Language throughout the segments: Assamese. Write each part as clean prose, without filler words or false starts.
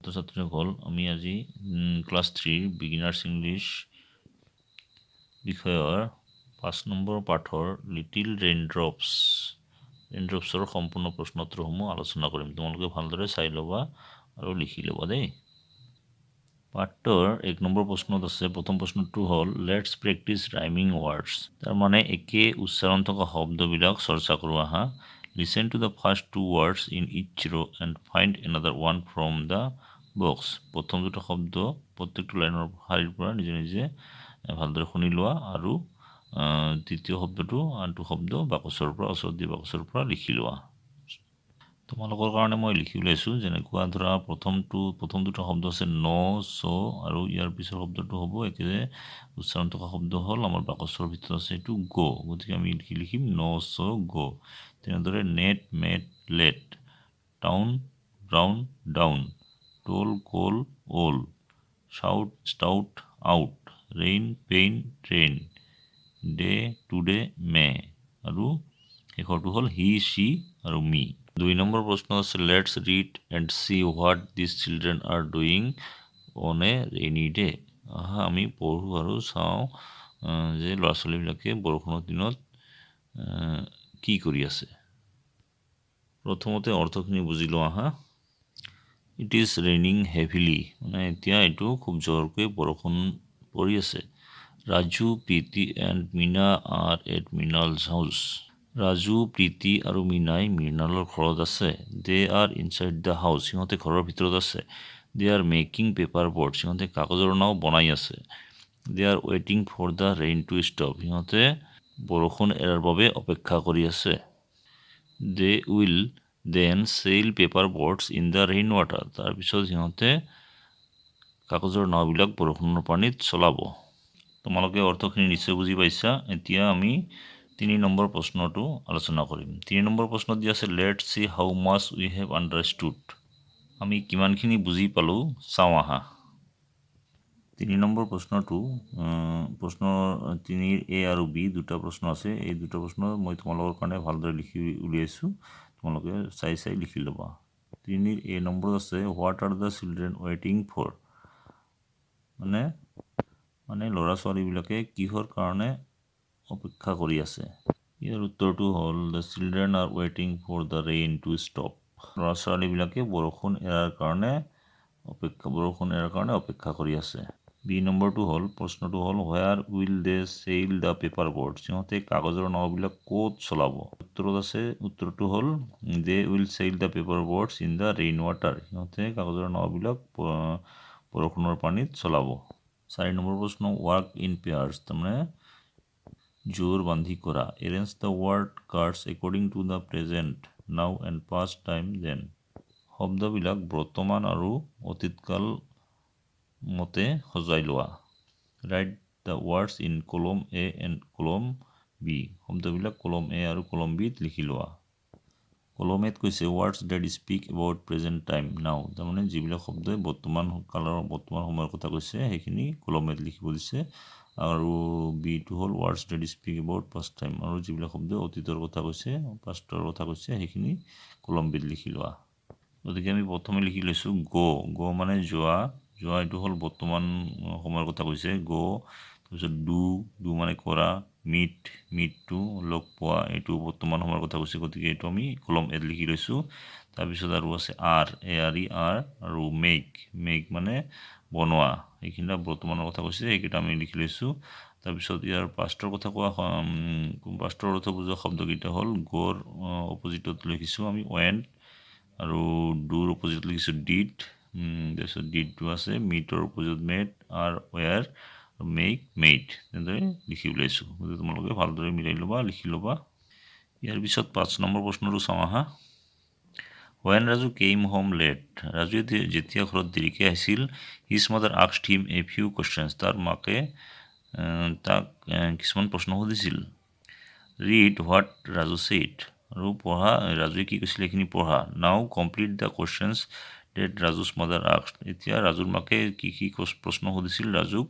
ছাত্ৰছাত্ৰীসকল আমি আজি ক্লাছ 3 বিগিনাৰ্ছ ইংলিছ বিষয়ৰ 5 নম্বৰ পাঠৰ লিটিল ৰেইনড্ৰপছৰ সম্পূৰ্ণ প্ৰশ্নোত্তৰসমূহ আলোচনা কৰিম। তোমালোকে ভালদৰে চাই ল'বা আৰু লিখি ল'বা দেই। পাঠৰ 1 নম্বৰ প্ৰশ্নত আছে, প্ৰথম প্ৰশ্নটো হ'ল লেটছ প্ৰেক্টিছ ৰাইমিং ৱৰ্ডছ। তাৰমানে একে উচ্চাৰণ থকা শব্দবিলাক চৰ্চা কৰোঁ আহা। Listen to the first 2 words in each row and find another one from the box. প্ৰথম দুটা শব্দ প্ৰত্যেকটো লাইনৰ শাৰীৰ পৰা নিজে নিজে ভালদৰে শুনি লোৱা আৰু দ্বিতীয় শব্দটো আনটো শব্দ বাকচৰ পৰা ওচৰত দি বাকচৰ পৰা লিখি লোৱা। তোমালোকৰ কাৰণে মই লিখি ওলাইছোঁ, যেনেকুৱা ধৰা প্ৰথম দুটা শব্দ আছে ন, চ আৰু ইয়াৰ পিছৰ শব্দটো হ'ব একেবাৰে উচ্চাৰণ থকা শব্দ হ'ল আমাৰ বাকচৰ ভিতৰত আছে এইটো গ। গতিকে আমি লিখিম ন, চ, গ। তেনেদৰে net, met, let, town, brown, down, toll, coal, ole, shout, stout, out, rain, pain, train, day, today, may আৰু শেষৰটো হ'ল হি, চি আৰু মি। 2 নম্বৰ প্ৰশ্ন আছে let's read and see what this children are doing on a rainy day. আমি পঢ়োঁ আৰু চাওঁ যে ল'ৰা ছোৱালীবিলাকে বৰষুণৰ দিনত কি কৰি আছে। প্ৰথমতে অৰ্থখিনি বুজি লোৱা আহা। ইট ইজ ৰেইনিং হেভিলি, মানে এতিয়া এইটো খুব জোৰকৈ বৰষুণ পৰি আছে। Raju, Preeti and Meena are at Mrinal's house. Raju, Preeti আৰু মীনাই মৃণালৰ ঘৰত আছে। They are inside the house, সিহঁতে ঘৰৰ ভিতৰত আছে। They are making paper boat, সিহঁতে কাগজৰ নাও বনাই আছে। দে আৰ ৱেইটিং for the rain to stop, সিহঁতে বৰষুণ এৰাৰ বাবে অপেক্ষা কৰি আছে। They will then sail paper boats in the rain water, তাৰপিছত সিহঁতে কাগজৰ নাওবিলাক বৰষুণৰ পানীত চলাব। তোমালোকে অৰ্থখিনি নিশ্চয় বুজি পাইছা। এতিয়া আমি 3 নম্বৰ প্ৰশ্নটো আলোচনা কৰিম। 3 নম্বৰ প্ৰশ্নত দি আছে let's see how much we have understood. আমি কিমানখিনি বুজি পালোঁ চাওঁ আহা। 3 নম্বৰ প্ৰশ্নটো প্ৰশ্ন 3ৰ এ আৰু বি দুটা প্ৰশ্ন আছে। এই দুটা প্ৰশ্ন মই তোমালোকৰ কাৰণে ভালদৰে লিখি উলিয়াইছোঁ, তোমালোকে চাই লিখি ল'বা। 3ৰ এ নম্বৰত আছে হোৱাট আৰ দ্য চিলড্ৰেন ৱেইটিং ফৰ, মানে ল'ৰা ছোৱালীবিলাকে কিহৰ কাৰণে অপেক্ষা কৰি আছে। ইয়াৰ উত্তৰটো হ'ল দ্য চিলড্ৰেন আৰ ৱেইটিং for the rain to stop. ল'ৰা ছোৱালীবিলাকে বৰষুণ এৰাৰ কাৰণে অপেক্ষা কৰি আছে। বি নম্বৰটো হ'ল প্ৰশ্নটো হ'ল where will they sail the paper boat, সিহঁতে কাগজৰ নাওবিলাক ক'ত চলাব। উত্তৰটো হ'ল they will sail the paper boats in the rain water, সিহঁতে কাগজৰ নাওবিলাক বৰষুণৰ পানীত চলাব। 4 নম্বৰ প্ৰশ্ন ৱাৰ্ক ইন পেয়াৰ্ছ, তাৰমানে জোৰ বান্ধি কৰা। Arrange the word cards according to the present, now and past time then. শব্দবিলাক বৰ্তমান আৰু অতীতকাল মতে সজাই লোৱা। ৰাইট দ্য ৱৰ্ডছ ইন কলম এ এণ্ড কলম বি, শব্দবিলাক কলম এ আৰু কলম বিত লিখি লোৱা। কলম এত কৈছে words that speak about present time now, তাৰমানে যিবিলাক শব্দই বৰ্তমান সময়ৰ কথা কৈছে সেইখিনি কলম এত লিখিব দিছে। আৰু বিটো হ'ল words that speak about past time, আৰু যিবিলাক শব্দই অতীতৰ কথা কৈছে পাষ্টৰ কথা কৈছে সেইখিনি কলম বিত লিখি লোৱা। গতিকে আমি প্ৰথমে লিখি লৈছোঁ গ মানে যোৱা এইটো হ'ল বৰ্তমান সময়ৰ কথা কৈছে গ। তাৰপিছত ডু মানে কৰা, মিটটো লগ পোৱা, এইটো বৰ্তমান সময়ৰ কথা কৈছে, গতিকে এইটো আমি কলম এত লিখি লৈছোঁ। তাৰপিছত আৰু আছে আৰ, আৰ আৰু মেক মানে বনোৱা, এইখিনি বৰ্তমানৰ কথা কৈছে, এইকেইটা আমি লিখি লৈছোঁ। তাৰপিছত ইয়াৰ পাষ্টৰ কথা পাষ্টৰ অৰ্থ বুজোৱা শব্দকেইটা হ'ল গ'ৰ অপজিটত লিখিছোঁ আমি ৱেণ্ট, আৰু ডুৰ অপজিটত লিখিছোঁ ডিড। তাৰপিছত ডিডটো আছে, মিটৰ অপজিটত মেড, আৰ ৱেৰ, মেড, তেনেদৰে লিখি উলিয়াইছোঁ। গতিকে তোমালোকে ভালদৰে মিলাই ল'বা, লিখি ল'বা। ইয়াৰ পিছত 5 নম্বৰ প্ৰশ্নটো চাওঁ আহা। When Raju came home late, ৰাজুৱে যেতিয়া ঘৰত দেৰিকৈ আহিছিল, his mother asked him a few questions, তাৰ মাকে তাক কিছুমান প্ৰশ্ন সুধিছিল। Read what Raju said, আৰু পঢ়া, ৰাজুৱে কি কৈছিল এইখিনি পঢ়া। Now complete the questions that Raju's mother asked, এতিয়া ৰাজুৰ মাকে কি প্ৰশ্ন সুধিছিল ৰাজুৰ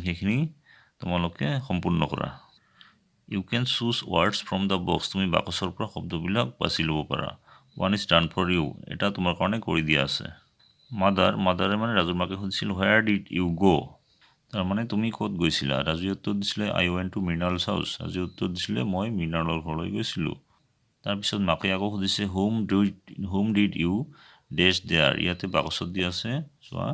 সেইখিনি তোমালোকে সম্পূৰ্ণ কৰা। You can choose words from the box, তুমি বাকচৰ পৰা শব্দবিলাক বাছি ল'ব পাৰা। 1 is done for you, এটা তোমাৰ কাৰণে কৰি দিয়া আছে। মাদাৰে মানে ৰাজুৰ মাকে সুধিছিল হোৱেৰ ডিড ইউ গ' তাৰমানে তুমি ক'ত গৈছিলা ৰাজুৱে উত্তৰ দিছিলে আই ৱেণ্ট টু মৃণালছ হাউচ ৰাজুৱে উত্তৰ দিছিলে মই মৃণালৰ ঘৰলৈ গৈছিলোঁ তাৰপিছত মাকে আকৌ সুধিছে whom did you does there ইয়াতে বাকচত দিয়া আছে চোৱা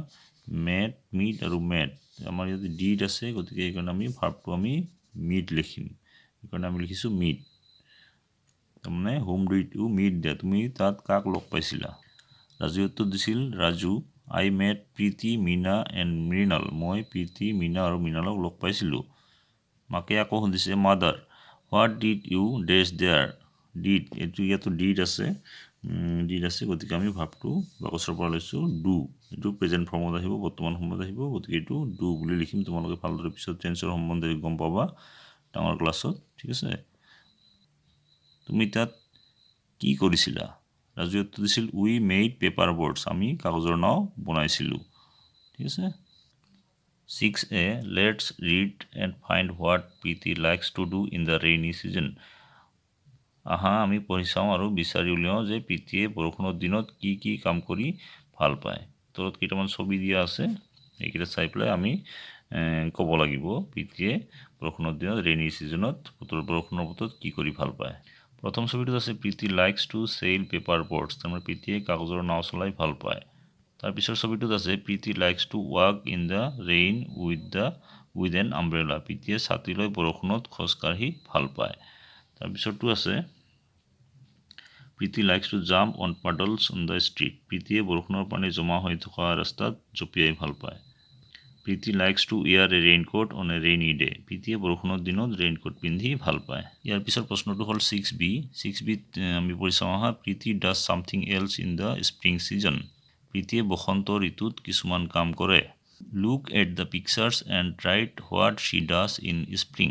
মেট মিট আৰু মেট আমাৰ ইয়াতে ডিড আছে গতিকে এইকাৰণে আমি ভাৰ্বটো আমি মিট লিখিম সেইকাৰণে আমি লিখিছোঁ মিট তাৰমানে হোম ডিড ইউ মিট দিয়া তুমি তাত কাক লগ পাইছিলা ৰাজুৱে উত্তৰ দিছিল Raju I met Priti Meena and Mrinal মই প্ৰীতি মীনা আৰু মৃণালক লগ পাইছিলোঁ মাকে আকৌ সুধিছে mother what did you does there did এইটো ইয়াতো ডিড আছে গতিকে আমি ভাৰ্বটো বাকচৰ পৰা লৈছোঁ ডু এইটো প্ৰেজেণ্ট ফৰ্মত আহিব বৰ্তমান সময়ত আহিব গতিকে এইটো ডু বুলি লিখিম তোমালোকে ভালদৰে পিছত টেন্সৰ সম্বন্ধে গম পাবা ডাঙৰ ক্লাছত ঠিক আছে তুমি তাত কি কৰিছিলা ৰাজুৱে উত্তৰ দিছিল উই মেড পেপাৰ বৰ্ডছ আমি কাগজৰ নাও বনাইছিলোঁ ঠিক আছে 6a let's read and find what Preeti likes to do in the rainy season আহা আমি পঢ়ি চাওঁ আৰু বিচাৰি উলিয়াওঁ যে প্ৰীতিয়ে বৰষুণৰ দিনত কি কি কাম কৰি ভাল পায় তলত কেইটামান ছবি দিয়া আছে এইকেইটা চাই পেলাই আমি ক'ব লাগিব প্ৰীতিয়ে বৰষুণৰ দিনত ৰেইনি ছিজনত বৰষুণৰ বতৰত কি কৰি ভাল পায় প্ৰথম ছবিটোত আছে Preeti likes to sail paper boats তাৰমানে প্ৰীতিয়ে কাগজৰ নাও চলাই ভাল পায় তাৰপিছৰ ছবিটোত আছে Preeti likes to walk in the rain with an umbrella প্ৰীতিয়ে ছাতি লৈ বৰষুণত খোজকাঢ়ি ভাল পায় তাৰপিছৰটো আছে Preeti likes to jump on puddles on the street প্ৰীতিয়ে বৰষুণৰ পানী জমা হৈ থকা ৰাস্তাত জঁপিয়াই ভাল পায় Preeti likes to wear a raincoat on a rainy day প্ৰীতিয়ে বৰষুণৰ দিনত ৰেইনকোট পিন্ধি ভাল পায় ইয়াৰ পিছৰ প্ৰশ্নটো হ'ল 6b আমি পঢ়ি চাওঁ আহা Priti does something else in the spring season প্ৰীতিয়ে বসন্ত ঋতুত কিছুমান কাম কৰে look at the pictures and write what she does in spring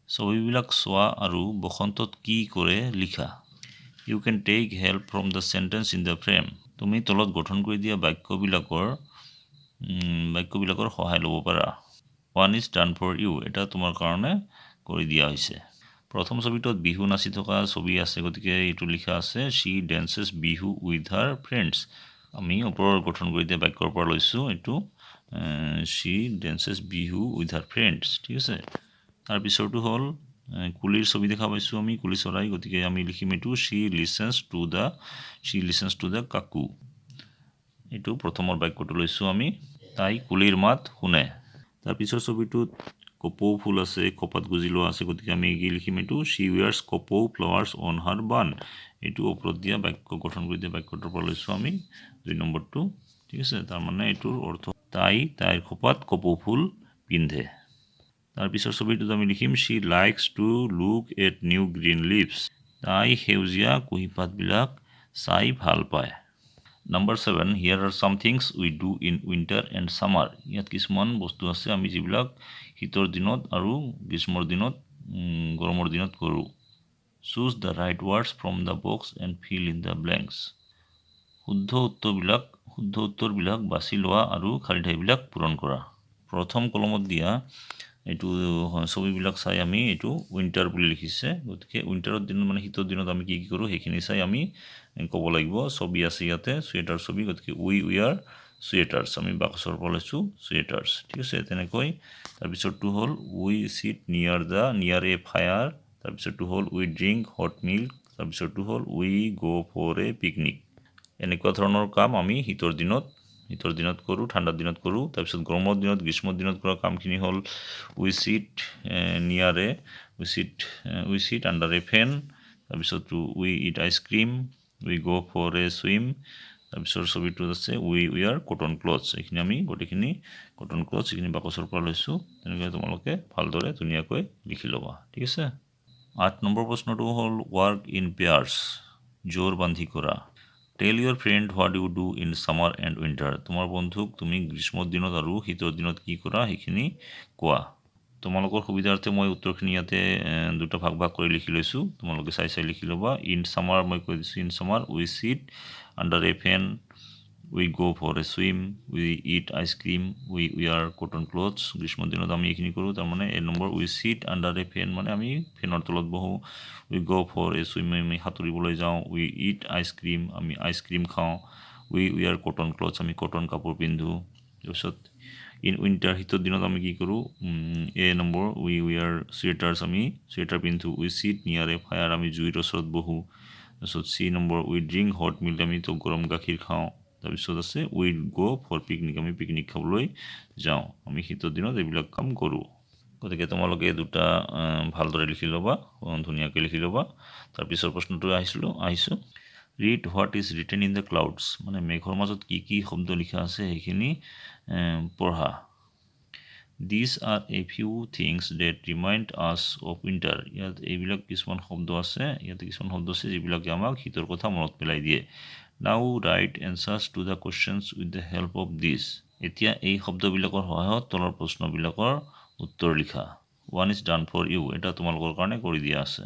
ছবিবিলাক চোৱা আৰু বসন্তত কি কৰে লিখা you can take help from the sentence in the frame তুমি তলত গঠন কৰি দিয়া বাক্যবিলাকৰ সহায় ল'ব পাৰা one is done for you এটা তোমাৰ কাৰণে কৰি দিয়া হৈছে প্ৰথম ছবিটোত বিহু নাচি থকা ছবি আছে গতিকে এইটো লিখা আছে শ্বি ডেন্সেছ বিহু উইথ হাৰ ফ্ৰেণ্ডছ আমি ওপৰৰ গঠন কৰি দিয়া বাক্যৰ পৰা লৈছোঁ এইটো শ্বি ডেন্সেছ বিহু উইথ হাৰ ফ্ৰেণ্ডছ ঠিক আছে তাৰপিছৰটো হ'ল কুলিৰ ছবি দেখা পাইছোঁ আমি কুলি চৰাই গতিকে আমি লিখিম এইটো শ্বি লিচেন্স টু দ্য কাকু এইটো প্ৰথমৰ বাক্যটো লৈছোঁ আমি তাই কুলিৰ মাত শুনে তাৰপিছৰ ছবিটোত কপৌ ফুল আছে খোপাত গুজি লোৱা আছে গতিকে আমি কি লিখিম এইটো শ্বি ৱেয়াৰ্ছ কপৌ ফ্লাৱাৰ্ছ অন হাৰ বান এইটো ওপৰত দিয়া বাক্য গঠন কৰি দিয়া বাক্যটোৰ পৰা লৈছোঁ আমি 2 নম্বৰটো ঠিক আছে তাৰমানে এইটোৰ অৰ্থ তাইৰ খোপাত কপৌ ফুল পিন্ধে তাৰপিছৰ ছবিটোত আমি লিখিম she likes to look at new green leaves তাই সেউজীয়া কুঁহিপাতবিলাক চাই ভাল পায় number 7 here are some things we do in winter and summer ইয়াত কিছুমান বস্তু আছে আমি যিবিলাক শীতৰ দিনত আৰু গ্ৰীষ্মৰ দিনত গৰমৰ দিনত কৰোঁ choose the right words from the box and fill in the blanks শুদ্ধ উত্তৰবিলাক বাছি লোৱা আৰু খালী ঠাইবিলাক পূৰণ কৰা প্ৰথম কলমত দিয়া এইটো ছবিবিলাক চাই আমি এইটো উইণ্টাৰ বুলি লিখিছে গতিকে উইণ্টাৰৰ দিনত মানে শীতৰ দিনত আমি কি কৰোঁ সেইখিনি চাই আমি ক'ব লাগিব ছবি আছে ইয়াতে চুৱেটাৰ ছবি গতিকে উই উইয়াৰ চুৱেটাৰ্ছ আমি বাকচৰ পৰা লৈছোঁ চুৱেটাৰ্ছ ঠিক আছে তেনেকৈ তাৰপিছৰটো হ'ল উই চিট নিয়াৰ এ ফায়াৰ তাৰপিছৰটো হ'ল উই ড্ৰিংক হট মিল্ক তাৰপিছৰটো হ'ল উই গ' ফৰ এ পিকনিক এনেকুৱা ধৰণৰ কাম আমি শীতৰ দিনত কৰোঁ ঠাণ্ডাৰ দিনত কৰোঁ তাৰপিছত গৰমৰ দিনত গ্ৰীষ্মৰ দিনত কৰা কামখিনি হ'ল উই চিট আণ্ডাৰ এ ফেন তাৰপিছত উই eat ice cream we go' for a swim তাৰপিছৰ ছবিটোত আছে উই উইয়াৰ কটন ক্লথছ এইখিনি আমি গোটেইখিনি কটন ক্লথছ এইখিনি বাকচৰ পৰা লৈছোঁ তেনেকৈ তোমালোকে ভালদৰে ধুনীয়াকৈ লিখি ল'বা ঠিক আছে 8 নম্বৰ প্ৰশ্নটো হ'ল ৱৰ্ক ইন পেয়াৰ্ছ জোৰ বান্ধি কৰা tell your friend what you do in summer and winter তোমাৰ বন্ধুক তুমি গ্ৰীষ্মৰ দিনত আৰু শীতৰ দিনত কি কৰা সেইখিনি কোৱা তোমালোকৰ সুবিধাৰ্থে মই উত্তৰখিনি ইয়াতে দুটা ভাগ কৰি লিখি লৈছোঁ তোমালোকে চাই লিখি ল'বা ইন ছামাৰ মই কৈ দিছোঁ in summer we sit under a fan we go' for a swim we eat ice cream we wear cotton clothes গ্ৰীষ্মৰ দিনত আমি এইখিনি কৰোঁ তাৰমানে A number we sit under a fan মানে আমি ফেনৰ তলত বহোঁ উই গ' ফৰ এ চুইম আমি সাঁতুৰিবলৈ যাওঁ উই ইট আইচক্ৰীম আমি আইচক্ৰীম খাওঁ উই উইয়াৰ কটন ক্লথছ আমি কটন কাপোৰ পিন্ধো তাৰপিছত ইন উইণ্টাৰ শীতৰ দিনত আমি কি কৰোঁ এ নম্বৰ উই উইয়াৰ চুৱেটাৰ্ছ আমি চুৱেটাৰ পিন্ধো উই চিট নিয়াৰ এ ফায়াৰ আমি জুইৰ ওচৰত বহোঁ তাৰপিছত চি নম্বৰ উই ড্ৰিংক হট মিল্ক আমি তো গৰম গাখীৰ খাওঁ তাৰপিছত আছে উই গ' ফৰ পিকনিক আমি পিকনিক খাবলৈ যাওঁ আমি শীতৰ দিনত এইবিলাক কাম কৰোঁ গতিকে তোমালোকে দুটা ভালদৰে লিখি ল'বা ধুনীয়াকৈ লিখি ল'বা তাৰপিছৰ প্ৰশ্নটো আহিছোঁ read what is written in the clouds মানে মেঘৰ মাজত কি কি শব্দ লিখা আছে সেইখিনি পঢ়া these are a few things that remind us of winter ইয়াত এইবিলাক কিছুমান শব্দ আছে ইয়াতে কিছুমান শব্দ আছে যিবিলাকে আমাক শীতৰ কথা মনত পেলাই দিয়ে now write answers to the questions with the help of this এতিয়া এই শব্দবিলাকৰ সহায়ত তলৰ প্ৰশ্নবিলাকৰ উত্তৰ লিখা one is done for you এটা তোমালোকৰ কাৰণে কৰি দিয়া আছে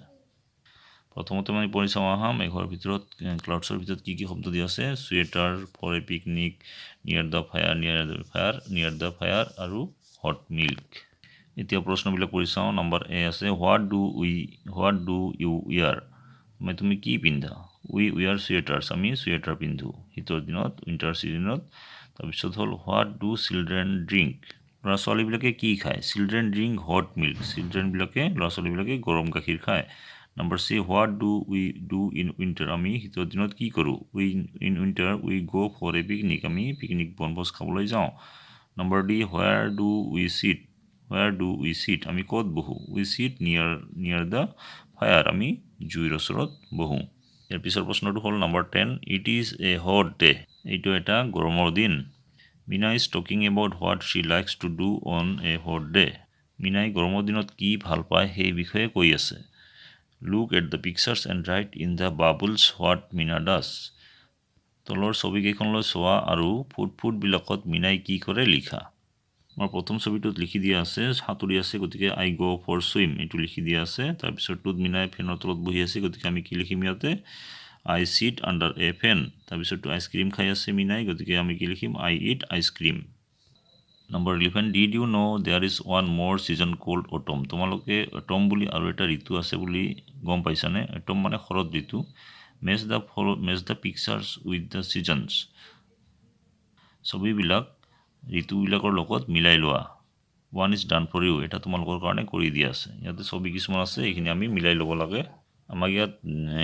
প্ৰথমতে আমি পঢ়ি চাওঁ আহা মেঘৰ ভিতৰত ক্লাউডছৰ ভিতৰত কি কি শব্দ দিয়া আছে চুৱেটাৰ ফৰ এ পিকনিক নিয়াৰ দ্য ফায়াৰ আৰু হট মিল্ক এতিয়া প্ৰশ্নবিলাক পঢ়ি চাওঁ নম্বৰ এ আছে হোৱাট ডু ইউ উইয়াৰ মানে তুমি কি পিন্ধা উই উইয়াৰ চুৱেটাৰ্ছ আমি চুৱেটাৰ পিন্ধো শীতৰ দিনত উইণ্টাৰ ছিজনত তাৰপিছত হ'ল হোৱাট ডু চিলড্ৰেন ড্ৰিংক ল'ৰা ছোৱালীবিলাকে কি খায় চিলড্ৰেন ড্ৰিংক হট মিল্ক ল'ৰা ছোৱালীবিলাকে গৰম গাখীৰ খায় number C what do we do in winter আমি শীতৰ দিনত কি কৰোঁ in winter we go' for a picnic আমি পিকনিক বনভোজ খাবলৈ যাওঁ number D where do we sit আমি ক'ত বহোঁ we sit near the fire আমি জুইৰ ওচৰত বহোঁ ইয়াৰ পিছৰ প্ৰশ্নটো হ'ল number 10 it is a hot day এইটো এটা গৰমৰ দিন Meena is talking about what she likes to do on a hot day মিনাই গৰমৰ দিনত কি ভাল পায় সেই বিষয়ে কৈ আছে look at the pictures and write in the bubbles what Meena does তলৰ ছবিকেইখনলৈ চোৱা আৰু ফুটবিলাকত মিনাই কি কৰে লিখা আমাৰ প্ৰথম ছবিটোত লিখি দিয়া আছে সাঁতুৰি আছে গতিকে আই গ' ফৰ ছুইম এইটো লিখি দিয়া আছে তাৰপিছতটোত মিনাই ফেনৰ তলত বহি আছে গতিকে আমি কি লিখিম ইয়াতে I sit under a fan তাৰপিছতটো আইচক্ৰীম খাই আছে মিনাই গতিকে আমি কি লিখিম I eat ice cream number 11 did you know' there is one more season called autumn তোমালোকে অটম বুলি আৰু এটা ঋতু আছে বুলি গম পাইছানে অটম মানে শৰৎ ঋতু match the pictures with the seasons ছবিবিলাক ঋতুবিলাকৰ লগত মিলাই লোৱা one is done for you এটা তোমালোকৰ কাৰণে কৰি দিয়া আছে ইয়াতে ছবি কিছুমান আছে এইখিনি আমি মিলাই ল'ব লাগে আমাক ইয়াত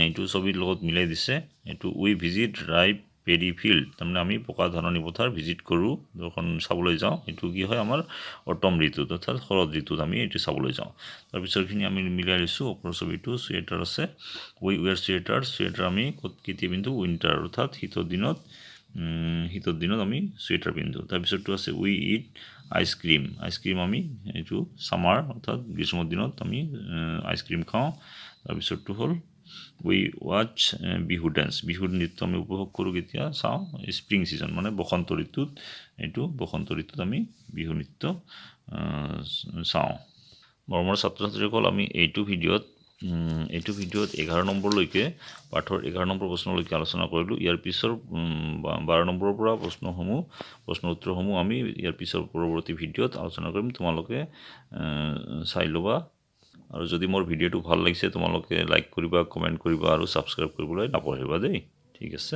এইটো ছবিৰ লগত মিলাই দিছে এইটো উই ভিজিট ৰাইপ পেৰি ফিল্ড তাৰমানে আমি পকা ধাননি পথাৰ ভিজিট কৰোঁ যখন চাবলৈ যাওঁ এইটো কি হয় আমাৰ অটম ঋতুত অৰ্থাৎ শৰৎ ঋতুত আমি এইটো চাবলৈ যাওঁ তাৰপিছতখিনি আমি মিলাই লৈছোঁ ওপৰৰ ছবিটো চুৱেটাৰ আছে উই উইয়াৰ চুৱেটাৰ আমি কেতিয়া পিন্ধো উইণ্টাৰ অৰ্থাৎ শীতৰ দিনত আমি চুৱেটাৰ পিন্ধো তাৰপিছতটো আছে উই ইট আইচক্ৰীম আমি এইটো ছামাৰ অৰ্থাৎ গ্ৰীষ্মৰ দিনত আমি আইচক্ৰীম খাওঁ তাৰপিছতটো হ'ল উই ৱাচ বিহু নৃত্য আমি উপভোগ কৰোঁ কেতিয়া চাওঁ স্প্ৰিং ছিজন মানে বসন্ত ঋতুত আমি বিহু নৃত্য চাওঁ মৰমৰ ছাত্ৰ ছাত্ৰীসকল আমি এইটো ভিডিঅ'ত 11 নম্বৰলৈকে পাঠৰ 11 নম্বৰ প্ৰশ্নলৈকে আলোচনা কৰিলোঁ ইয়াৰ পিছৰ 12 নম্বৰৰ পৰা প্ৰশ্ন উত্তৰসমূহ আমি ইয়াৰ পিছৰ পৰৱৰ্তী ভিডিঅ'ত আলোচনা কৰিম তোমালোকে চাই ল'বা আৰু যদি মোৰ ভিডিঅ'টো ভাল লাগিছে তোমালোকে লাইক কৰিবা কমেণ্ট কৰিবা আৰু ছাবস্ক্ৰাইব কৰিবলৈ নাপাহৰিবা দেই ঠিক আছে